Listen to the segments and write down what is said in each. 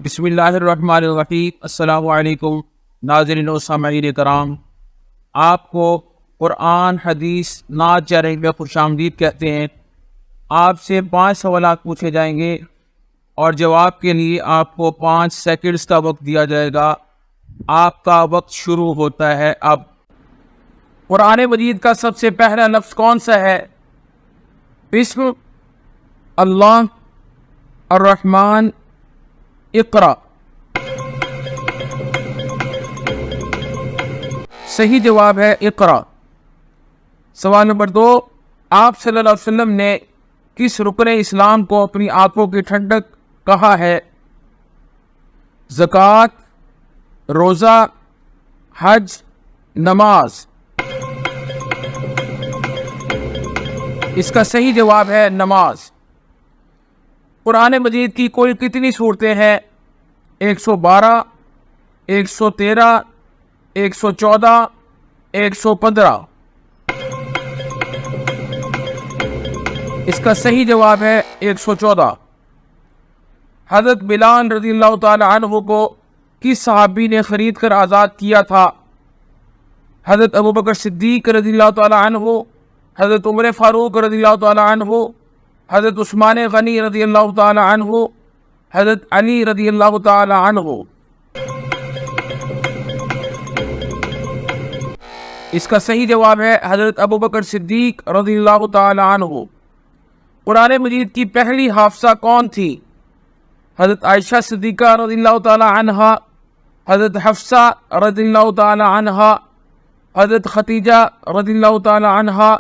بسم اللہ الرحمن الرحیم۔ السلام علیکم ناظرین و سامعین کرام، آپ کو قرآن حدیث نعت چینل میں خوش آمدید کہتے ہیں۔ آپ سے 5 سوالات پوچھے جائیں گے اور جواب کے لیے آپ کو 5 سیکنڈز کا وقت دیا جائے گا۔ آپ کا وقت شروع ہوتا ہے اب۔ قرآن مجید کا سب سے پہلا لفظ کون سا ہے؟ بسم اللہ الرحمن اقرا۔ صحیح جواب ہے اقرا۔ سوال نمبر 2، آپ صلی اللہ علیہ وسلم نے کس رکن اسلام کو اپنی آنکھوں کی ٹھنڈک کہا ہے؟ زکوٰۃ، روزہ، حج، نماز۔ اس کا صحیح جواب ہے نماز۔ قرآن مجید کی کل کتنی صورتیں ہیں؟ 112، 113، 114، 115۔ اس کا صحیح جواب ہے 114۔ حضرت بلال رضی اللہ تعالی عنہ کو کس صحابی نے خرید کر آزاد کیا تھا؟ حضرت ابوبکر صدیق رضی اللہ تعالی عنہ، حضرت عمر فاروق رضی اللہ تعالی عنہ، حضرت عثمان غنی رضی اللہ تعالی عنہ، حضرت علی رضی اللہ تعالی عنہ۔ اس کا صحیح جواب ہے حضرت ابوبکر صدیق رضی اللہ تعالی عنہ۔ قرآن مجید کی پہلی حافظہ کون تھی؟ حضرت عائشہ صدیقہ رضی اللہ تعالی عنہا، حضرت حفصہ رضی اللہ تعالی عنہا، حضرت خدیجہ رضی اللہ تعالی عنہا،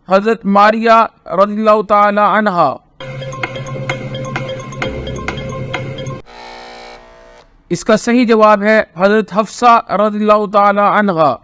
حضرت ماریہ رضی اللہ تعالی عنہا۔ اس کا صحیح جواب ہے حضرت حفصہ رضی اللہ تعالی عنہا۔